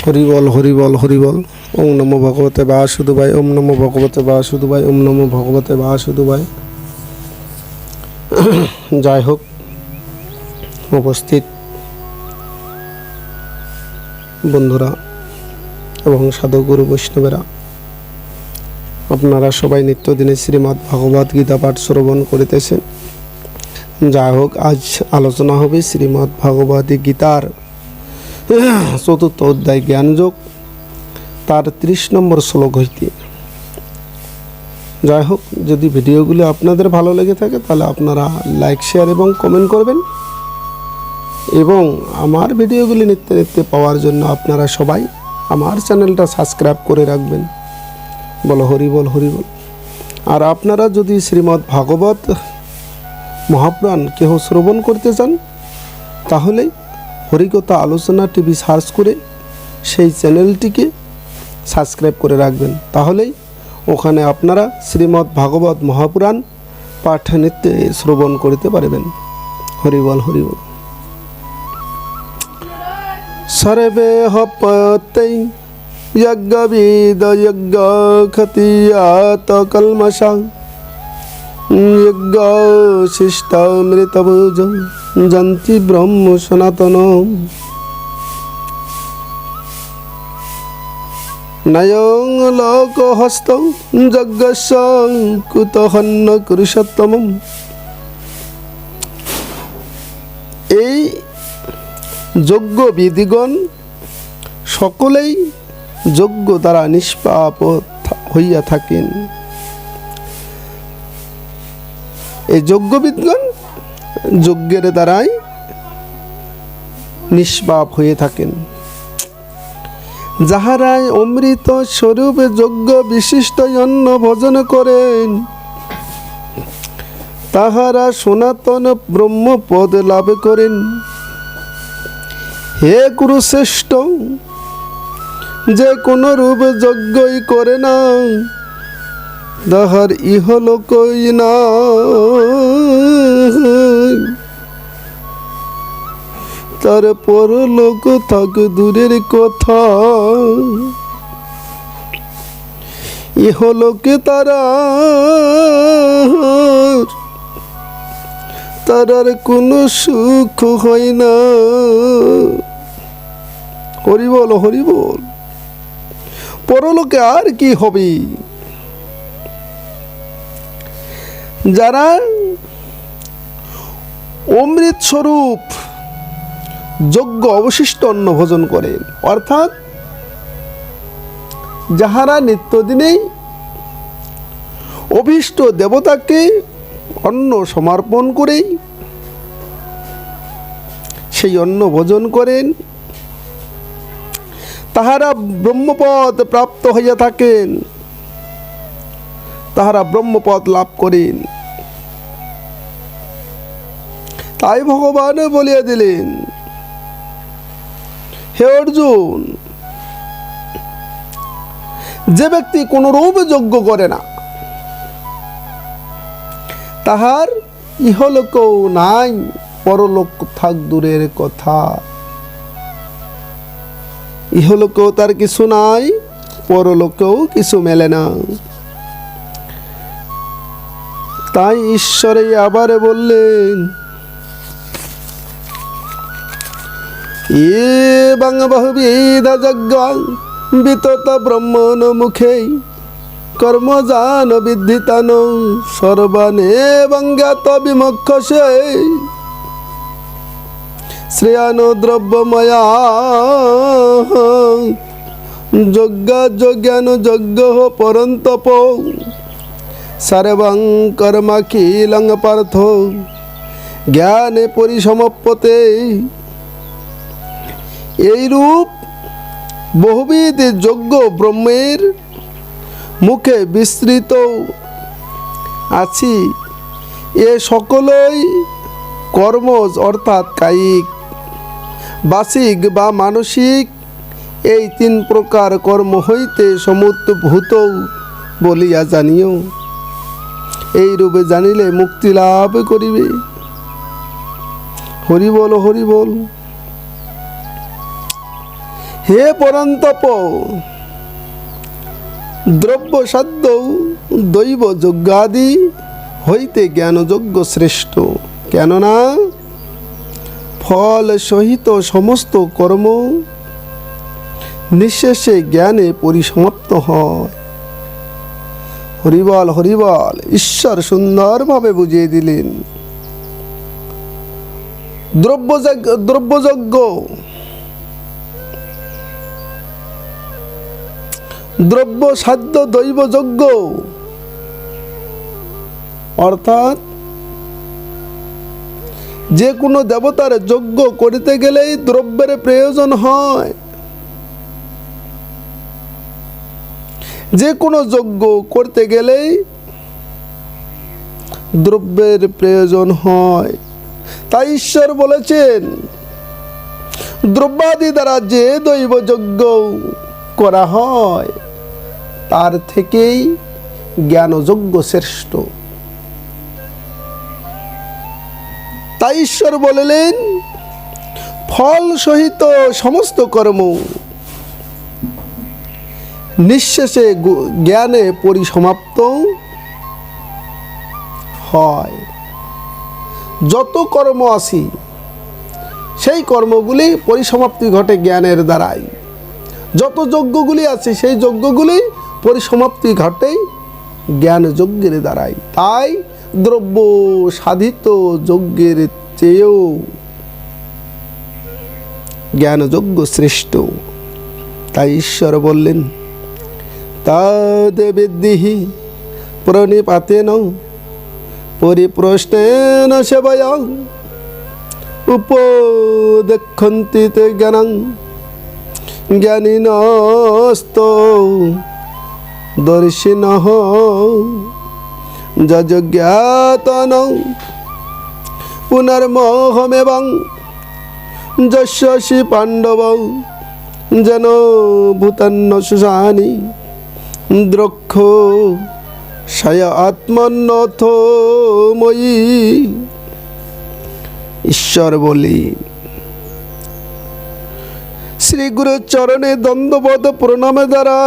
হরিবল হরিবল হরিবল। ওম নমো ভগবতে বাসুদেবায়, ওম নমো ভগবতে বাসুদেবায়, ওম নমো ভগবতে বাসুদেবায়। যাই হোক, উপস্থিত বন্ধুরা এবং সাধুগুরু বৈষ্ণবেরা, আপনারা সবাই নিত্যদিনে শ্রীমদ্ ভগবদ গীতা পাঠ শ্রবণ করিতেছেন। যাই হোক, আজ আলোচনা হবে শ্রীমদ্ ভগবদ গীতার চতুর্থ অধ্যায় জ্ঞানযোগ, তার 30 নম্বর শ্লোক হইতে। যাই হোক, যদি ভিডিওগুলি আপনাদের ভালো লেগে থাকে তাহলে আপনারা লাইক, শেয়ার এবং কমেন্ট করবেন, এবং আমার ভিডিওগুলি নিত্য নিত্য পাওয়ার জন্য আপনারা সবাই আমার চ্যানেলটা সাবস্ক্রাইব করে রাখবেন। বলো হরিবল হরিবল। আর আপনারা যদি শ্রীমদ্ ভাগবত মহাপুরাণ কেহ শ্রবণ করতে চান, তাহলে হরিকথা আলোচনা টিভি সার্চ করে সেই চ্যানেলটিকে সাবস্ক্রাইব করে রাখবেন। তাহলেই ওখানে আপনারা শ্রীমদ্ ভাগবত মহাপুরাণ পাঠ নিত্যে শ্রবণ করতে পারবেন। হরিবল হরিবল। সর্বে হপতৈ যজ্ঞবিদ যজ্ঞ ক্ষতিয়াত কলমশা যজ্ঞ শিষ্টামৃতভুজ যন্তি ব্রহ্ম সনাতন নয়ং লোকহস্ত যজ্ঞস্য কুতহন্ন কুরুষোত্তমম। এই যজ্ঞ বিধিগণ সকলেই যজ্ঞ দ্বারা নিষ্পাপ হইয়া থাকেন। এই যজ্ঞবিদগণ যজ্ঞের দ্বারাই নিষ্পাপ হয়ে থাকেন। যাহারাই অমৃত স্বরূপ যজ্ঞ বিশিষ্ট অন্ন ভোজন করেন, তাহারা সনাতন ব্রহ্মপদ লাভ করেন। হে কুরুশ্রেষ্ঠ, যে কোন রূপ যজ্ঞই করে না, তাহার ইহলোকই না, তার পরলোক থাক দূরের কথা। ইহলোকে তার কোনো সুখ হয় না। হরিবল হরিবল। পরলোকে আর কি হবে? যারা অমৃত স্বরূপ যজ্ঞ অবশিষ্ট অন্ন ভোজন করেন, অর্থাৎ যাহারা নিত্যদিনেই অভীষ্ট দেবতাকে অন্ন সমর্পণ করেই সেই অন্ন ভোজন করেন, তাহারা ব্রহ্মপদ প্রাপ্ত হইয়া থাকেন, তাহারা ব্রহ্মপদ লাভ করেন। তাই ভগবান বলিয়া দিলেন, হে অর্জুন, যে ব্যক্তি কোন রূপ যজ্ঞ করে না, তাহার ইহলোকও নাই, পরলোক থাক দূরের কথা। ইহলোকেও তার কিছু নাই, পরলোকেও কিছু মেলে না। তাই ঈশ্বরে আবার বললেন, এ বাং বহুবিধ যজ্ঞ বিতত ব্রহ্মণ মুখে কর্মজান বিদ্ধিতান সর্বানে বঙ্গাত বিমক্ষসে শ্রেয়ানো দ্রব্যময়া যজ্ঞ যজ্ঞান যজ্ঞ পরন্তপ সর্বং কর্মাখিলং পার্থ জ্ঞানে পরিসমপ্যতে। এইরূপ বহুবিধ যজ্ঞ ব্রহ্মের মুখে বিস্তৃত আছি। এ সকলই কর্মজ অর্থাৎ কায়িক, বাচিক বা মানসিক, এই 3 প্রকার কর্ম হইতে সমুদ্ভূত বলিয়া জানিও। এই রূপে জানিলে মুক্তি লাভ করিবে। হরি বল হরি বল। হে পরন্তপ, দ্রব্য সাধ্য দৈব যজ্ঞাদি হইতে জ্ঞানযজ্ঞ শ্রেষ্ঠ। কেননা ফল সহিত সমস্ত কর্ম নিঃশেষে জ্ঞানে পরিসমাপ্ত হয়। হরিবল হরিবল। ঈশ্বর সুন্দরভাবে বুঝিয়ে দিলেন। দ্রব্যযজ্ঞ দ্রব্য সাধ্য দৈব যজ্ঞ, অর্থাৎ যে কোনো দেবতার যজ্ঞ করিতে গেলেই দ্রব্যের প্রয়োজন হয়। যে কোনো যজ্ঞ করতে গেলেই দ্রব্যের প্রয়োজন হয়। তাই ঈশ্বর বলেছেন, দ্রব্যাদি দ্বারা যে দৈব যজ্ঞ করা হয় তার থেকেই জ্ঞানযজ্ঞ শ্রেষ্ঠ। তাই ঈশ্বর বললেন, ফল সহিত সমস্ত কর্ম নিঃশেষে জ্ঞানে পরিসমাপ্ত হয়। যত কর্ম আছে সেই কর্মগুলি পরিসমাপ্তি ঘটে জ্ঞানের দ্বারাই। যত যজ্ঞগুলি আছে সেই যজ্ঞগুলি পরিসমাপ্তি ঘটে জ্ঞান যজ্ঞের দ্বারাই। তাই দ্রব্য সাধিত যজ্ঞের চেয়েও জ্ঞানযজ্ঞ শ্রেষ্ঠ। তাই ঈশ্বর বললেন, তদ বিদ্ধিহি প্রণিপাতেন পরিপ্রশ্নেন সেবয়া উপদেক্ষন্তি তে জ্ঞানং জ্ঞানিনস্ত দর্শিনঃ যজ্ঞাতন পুনর্মোহমেবং যস্যসি পাণ্ডব যেন ভূতান্ন সুশানি দ্রক্ষ সায় আত্মন্নথ ময়ী। ঈশ্বর বলি, শ্রী গুরু চরণে দ্বন্দ্ববোধ প্রণাম দ্বারা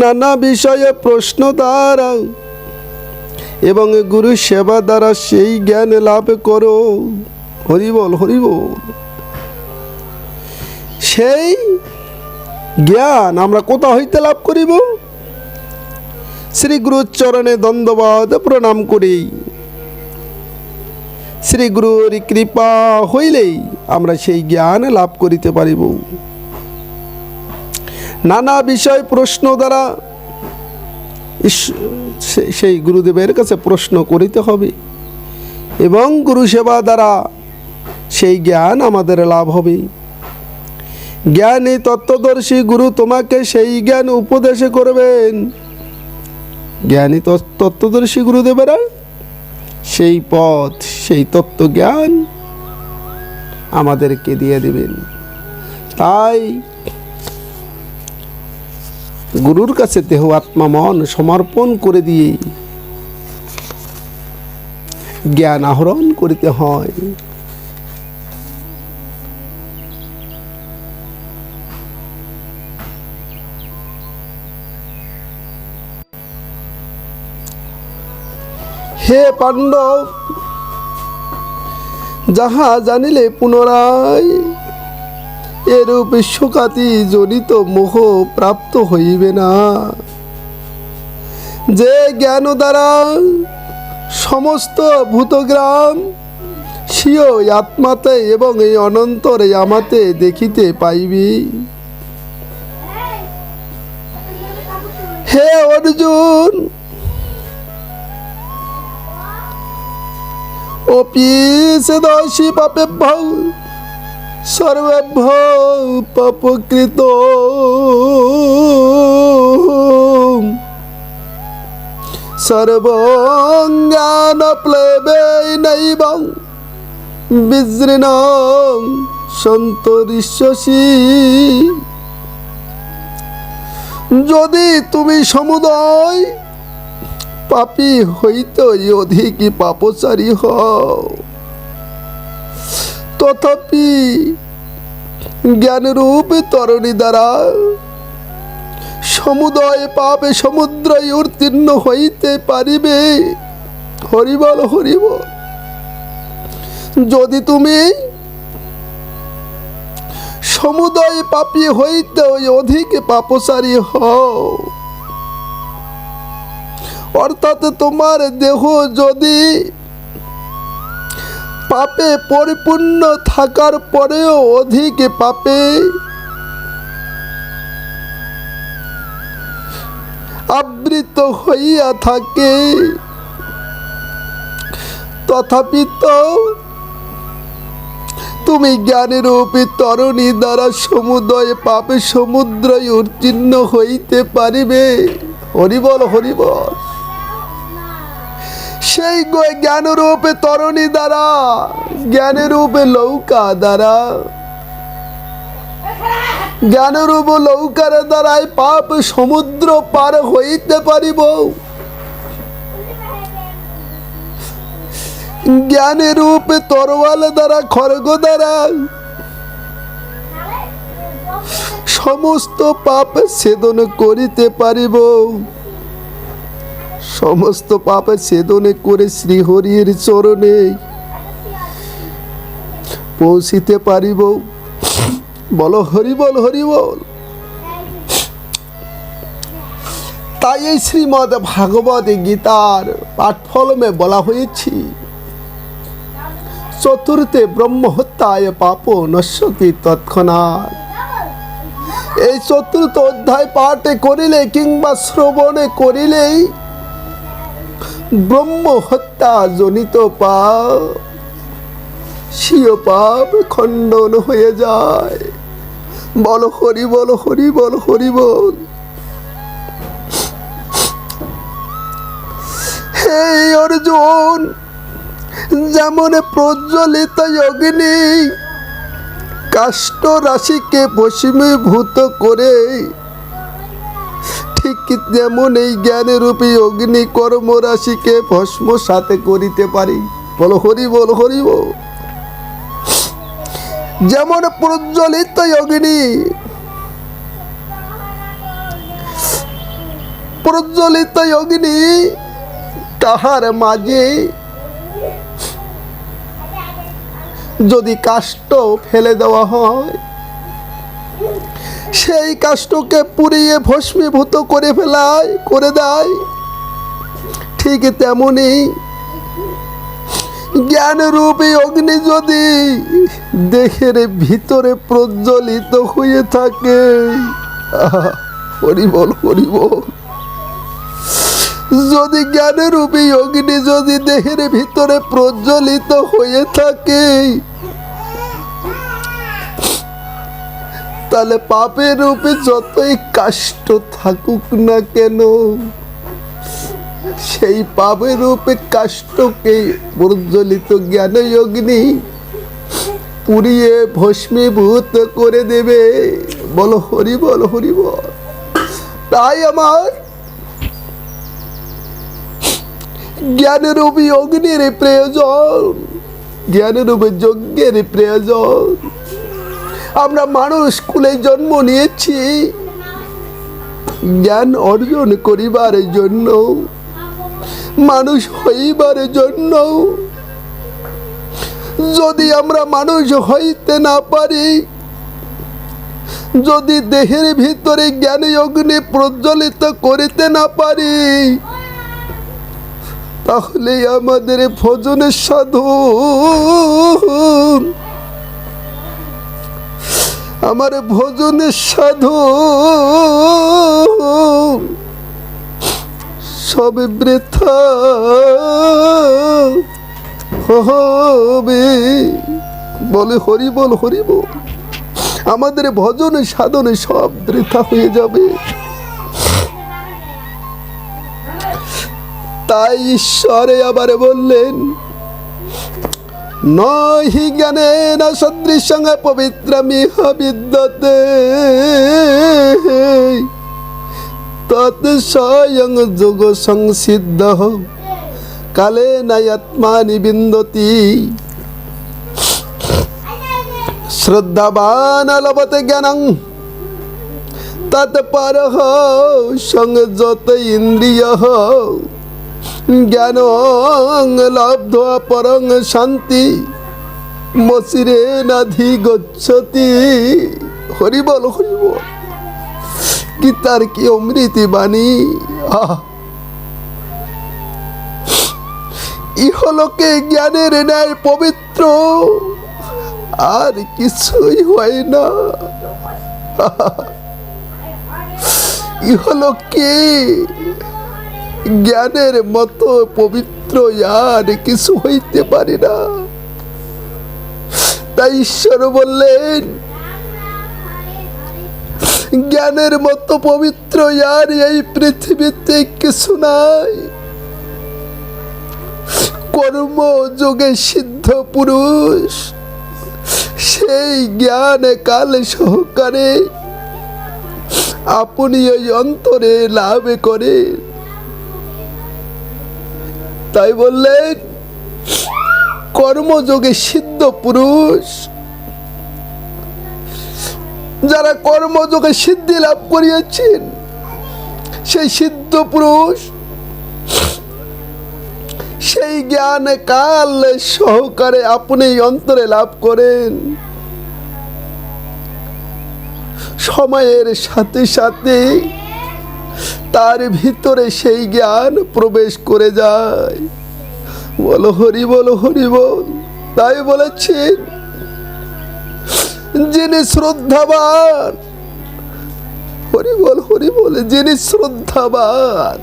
নানা বিষয়ে প্রশ্ন দ্বারা এবং গুরু সেবা দ্বারা সেই জ্ঞান লাভ করো। হরিবল হরিবল। সেই জ্ঞান আমরা কোথা হইতে লাভ করিব? শ্রী গুরুর চরণে দ্বন্দ্ববাদ প্রণাম করি। শ্রী গুরুর কৃপা হইলেই আমরা সেই জ্ঞান লাভ করিতে পারিব। নানা বিষয় প্রশ্ন দ্বারা সেই গুরুদেবের কাছে প্রশ্ন করিতে হবে এবং গুরু সেবা দ্বারা সেই জ্ঞান আমাদের লাভ হবে। জ্ঞানী তত্ত্বদর্শী গুরু তোমাকে সেই জ্ঞান উপদেশ করবেন। জ্ঞানী তত্ত্বদর্শী গুরুদেবেরা সেই পথ, সেই তত্ত্ব জ্ঞান আমাদেরকে দিয়ে দিবেন। তাই গুরুর কাছে দেহ আত্মা মন সমর্পণ করে দিয়ে জ্ঞান আহরণ করিতে হয়। হে পাণ্ডব, যাহা জানিলে পুনরায় এরূপ শোকাতি জনিত মোহ প্রাপ্ত হইবে না। যে জ্ঞান দ্বারা সমস্ত ভূতগ্রাম স্বীয় আত্মাতে এবং এই অনন্তরে আমাতে দেখিতে পাইবি। হে অর্জুন, অপিসেদশি পাপেভ্যঃ সর্বেভ্যঃ পাপকৃত সর্বং জ্ঞানপ্লবেনৈব বিজৃণং সন্তরিষ্যসি। যদি তুমি সমুদয় পাপী হইতে অধিক পাপচারী হও, তথাপি জ্ঞানরূপ তরণী দ্বারা সমুদয় পাপে সমুদ্রে উত্তীর্ণ হইতে পারিবে। হরিবল হরিবল। যদি তুমি সমুদয় পাপী হইতে অধিক পাপচারী হও, অর্থাৎ তোমার দেহ যদি পাপে পরিপূর্ণ থাকার পরেও অধিক পাপে আবৃত হইয়া থাকে, তথাপি তো তুমি জ্ঞানরূপী তরণী দ্বারা সমুদয় পাপে সমুদ্রে উত্তীর্ণ হইতে পারিবে। হরিবল হরিবল। সেই জ্ঞানরূপে তরণী দ্বারা, জ্ঞানরূপে নৌকা দ্বারা, জ্ঞানরূপ নৌকার দ্বারাই পাপ সমুদ্র পার হইতে পারিব। জ্ঞানরূপে তরোয়াল দ্বারা, খড়গ দ্বারা সমস্ত পাপ ছেদন করিতে পারিব। সমস্ত পাপ ছেদন করে শ্রীহরির চরণে পৌঁছিতে পারিব। বলো হরিবল হরিবল। তাই এই শ্রীমদ্ ভাগবত গীতার পাঠফলমে বলা হয়েছে, চতুর্থে ব্রহ্মহত্যায় পাপ নশ্যতি তৎক্ষণাৎ। এই চতুর্থ অধ্যায় পাঠে করিলে কিংবা শ্রবণে করিলেই ব্রহ্মহত্যা জনিত পাপ, স্বীয় পাপ খণ্ডন হয়ে যায়। বল হরিবল হরিবল হরিবল। হে অর্জুন, যেমন প্রজ্বলিত অগ্নি কাষ্ঠ রাশিকে ভস্মীভূত করে, ঠিক তেমন এই জ্ঞানরূপী অগ্নি কর্মরাশিকে ভস্ম সাথে করিতে পারি। বলো হরিবল হরিবল। যেমন প্রজ্বলিত অগ্নি, প্রজ্বলিত অগ্নি তাহার মাঝে যদি কাষ্ঠ ফেলে দেওয়া হয়, সেই কাষ্ঠকে পুড়িয়ে ভস্মীভূত করে দেয়, ঠিক তেমনি জ্ঞানরূপী অগ্নি যদি দেহের ভিতরে প্রজ্বলিত হয়ে থাকে, হরিবল হরিবল। যদি জ্ঞানরূপী অগ্নি যদি দেহের ভিতরে প্রজ্বলিত হয়ে থাকে, তাহলে পাপের রূপে যতই কাষ্ঠ থাকুক না কেন, সেই পাপের রূপে কাষ্ঠকে প্রজ্বলিত জ্ঞান অগ্নি পুড়িয়ে ভস্মীভূত করে দেবে। বলো হরিবল হরিবল। তাই আমার জ্ঞানরূপী অগ্নির প্রয়োজন, জ্ঞানরূপী যজ্ঞের প্রয়োজন। আমরা মানুষ কুলে জন্ম নিয়েছি জ্ঞান অর্জন করিবার জন্য, মানুষ হইবার জন্য। যদি আমরা মানুষ হইতে না পারি, যদি দেহের ভিতরে জ্ঞান অগ্নি প্রজ্বলিত করিতে না পারি, তাহলে আমাদের ভজনের সাধন, আমার ভজনের সাধন সব বৃথা হবে। বলে হরিবল হরিবল। আমাদের ভজনের সাধনে সব বৃথা হয়ে যাবে। তাই ঈশ্বরে আবার বললেন, নহি জ্ঞানেন সদৃশং পবিত্রমিহ বিদ্যতে তৎ স্বয়ং যোগ সংসিদ্ধ কালে নাত্মানি বিন্দতি। শ্রদ্ধাবান লভতে জ্ঞানং তৎপরঃ সংযত ইন্দ্রিয়ঃ জ্ঞানং লব্ধ্বা পরং শান্তি মসিরেনাধিগচ্ছতি। হরি বল হরি বল। গীতার কি অমৃতি বাণী! ইহলোকে জ্ঞানের ন্যায় পবিত্র আর কিছুই হয় না। ইহলোকে জ্ঞানের মতো পবিত্র আর কিছু হইতে পারে না। তাই ঈশ্বর বললেন, জ্ঞানের মতো পবিত্র আর এই পৃথিবীতে কিছু নাই। কর্মযোগে সিদ্ধ পুরুষ সেই জ্ঞান কাল সহকারে আপনি ওই অন্তরে লাভ করে। তাই বললেন, কর্মযোগে সিদ্ধ পুরুষ, যারা কর্মযোগে সিদ্ধি লাভ করিয়াছেন, সেই সিদ্ধ পুরুষ সেই জ্ঞান কাল সহকারে আপনি অন্তরে লাভ করেন। সময়ের সাথে সাথে তার ভিতরে সেই জ্ঞান প্রবেশ করে যায়। বলো হরি বল হরি বল। তাই বলেছেন, যিনি শ্রদ্ধাবান, হরি বল হরি বল, যিনি শ্রদ্ধাবান,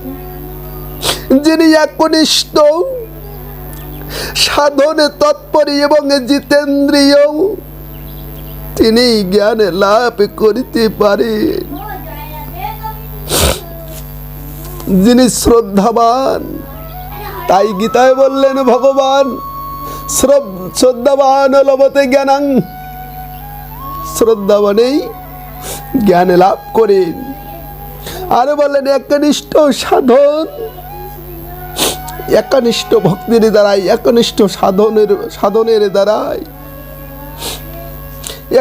যিনি একনিষ্ঠ, সাধনে তৎপর এবং জিতেন্দ্রিয়, তিনি জ্ঞান লাভ করিতে পারেন। যিনি শ্রদ্ধাবান, তাই গীতায় বললেন ভগবান, শ্রদ্ধাবান লভতে জ্ঞানং, শ্রদ্ধাবানেই জ্ঞান লাভ করেন। আর বললেন একনিষ্ঠ সাধন, একনিষ্ঠ ভক্তির দ্বারাই, একনিষ্ঠ সাধনের দ্বারাই,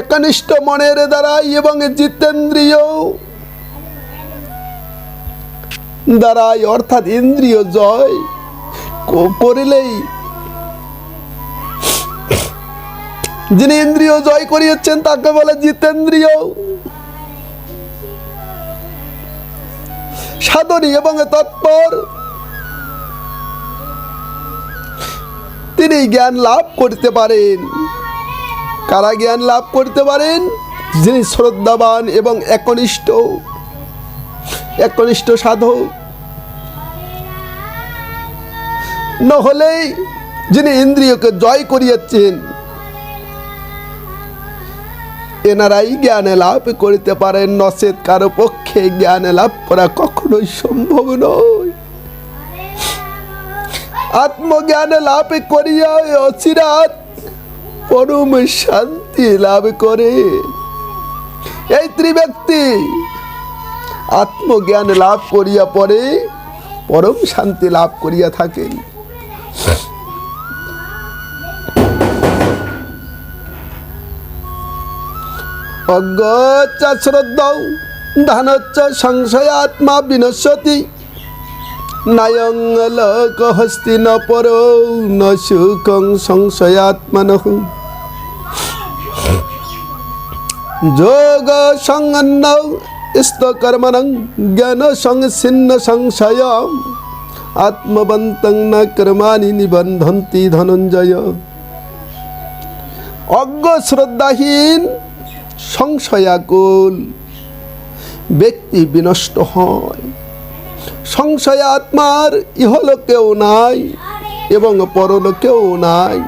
একনিষ্ঠ মনের দ্বারাই এবং জিতেন্দ্রিয় দ্বারাই, অর্থাৎ ইন্দ্রিয় জয় করিলেই, যিনি ইন্দ্রিয় জয় করিয়েছেন তাকে বলে জিতেন্দ্রিয়। সাধনী এবং তৎপর, তিনি জ্ঞান লাভ করতে পারেন। কারা জ্ঞান লাভ করতে পারেন? যিনি শ্রদ্ধাবান এবং একনিষ্ঠ, একনিষ্ঠ সাধক। নহলেই যিনি ইন্দ্রিয়কে জয় করিয়েছেন, এনারাই জ্ঞান লাভ করতে পারেন। নচেত কারো পক্ষে জ্ঞান লাভ করা কখনোই সম্ভব নয়। আত্মজ্ঞান লাভ করিয়া অচিরাত পরম শান্তি লাভ করে। এই ত্রিব্যক্তি আত্মজ্ঞান লাভ করিয়া পরে পরম শান্তি লাভ করিয়া থাকেন। অজ্ঞ শ্রদ্ধা ধানচ্চ সংশয়াত্মা বিনশ্যতি নায়ং লোক হস্তি ন পর ন সুখং সংশয়াত্মনঃ যোগ সংগন্ন স্তকর্মণং জ্ঞান সংছিন্ন সংশয়ম আত্মবন্তং ন কর্মাণি নিবন্ধন্তি ধনঞ্জয়। অজ্ঞ শ্রদ্ধাহীন সংশয়াকুল ব্যক্তি বিনষ্ট হয়। সংশয় আত্মার ইহলোকেও নাই এবং পরলোকেও নাই,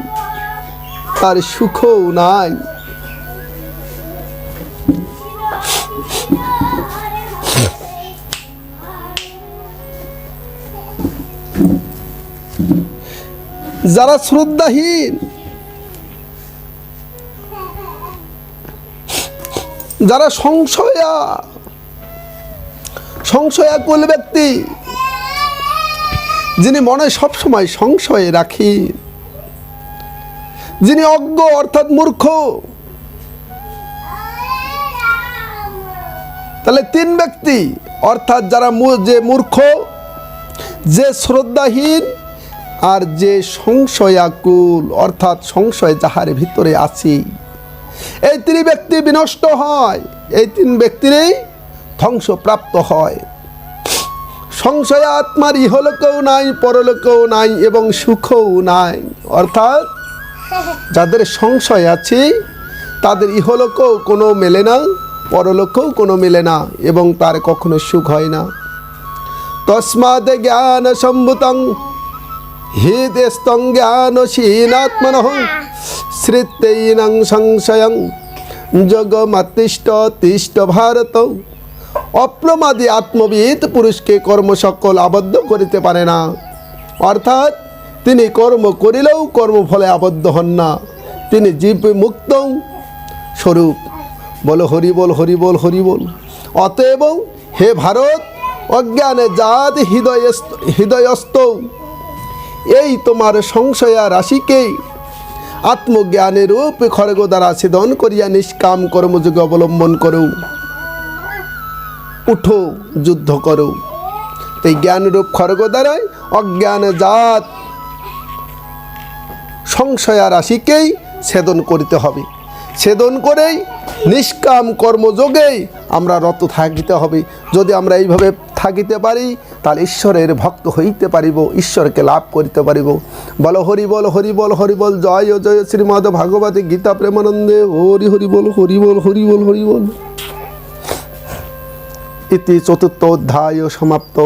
তার সুখও নাই। যারা শ্রদ্ধাহীন, যারা সংশয়াকুল ব্যক্তি, যিনি মনে সবসময় সংশয় রাখি, যিনি অজ্ঞ অর্থাৎ মূর্খ, তাহলে তিন ব্যক্তি, অর্থাৎ যারা যে মূর্খ, যে শ্রদ্ধাহীন, আর যে সংশয়াকুল, অর্থাৎ সংশয় যাহার ভিতরে আছে, এই তিন ব্যক্তি বিনষ্ট হয়, এই তিন ব্যক্তিরই ধ্বংসপ্রাপ্ত হয়। সংশয় আত্মার ইহলোকেও নাই, পরলোকেও নাই এবং সুখও নাই। অর্থাৎ যাদের সংশয় আছে তাদের ইহলোকেও কোনো মেলে না, পরলোকেও কোনো মেলে না এবং তার কখনো সুখ হয় না। তস্মাৎ জ্ঞান সম্ভূতং হৃদয়স্থং জ্ঞানশীনাত্মনঃ শ্রিত্যৈনং সংশয়ং জগমাতিষ্ঠ তিষ্ঠ ভারত। অপ্রমাদী আত্মবিদ পুরুষকে কর্ম সকল আবদ্ধ করিতে পারে না, অর্থাৎ তিনি কর্ম করিলেও কর্মফলে আবদ্ধ হন না, তিনি জীব মুক্ত স্বরূপ। বলো হরি বল, হরি বল, হরি বল। অতএব হে ভারত, অজ্ঞানে জাত হৃদয়স্থ এই তোমার সংশয়া রাশিকে আত্মজ্ঞানের রূপ খড়গ দ্বারা ছেদন করিয়া নিষ্কাম কর্মযোগে অবলম্বন করো। উঠো, যুদ্ধ করো। এই জ্ঞানরূপ খড়গ দ্বারাই অজ্ঞান জাত সংশয়া রাশিকেই ছেদন করিতে হবে। ছেদন করেই নিষ্কাম কর্মযোগেই আমরা রত থাকিতে হবে। যদি আমরা এইভাবে থাকিতে পারি তাহলে ঈশ্বরের ভক্ত হইতে পারিব, ঈশ্বরকে লাভ করিতে পারিব। বলো হরি বল, হরি বল, হরি বল। জয় জয় শ্রীমদ ভাগবতী গীতা প্রেমানন্দে। হরি হরি বল, হরি বল, হরি বল, হরি বল। ইতি চতুর্থ অধ্যায় সমাপ্ত।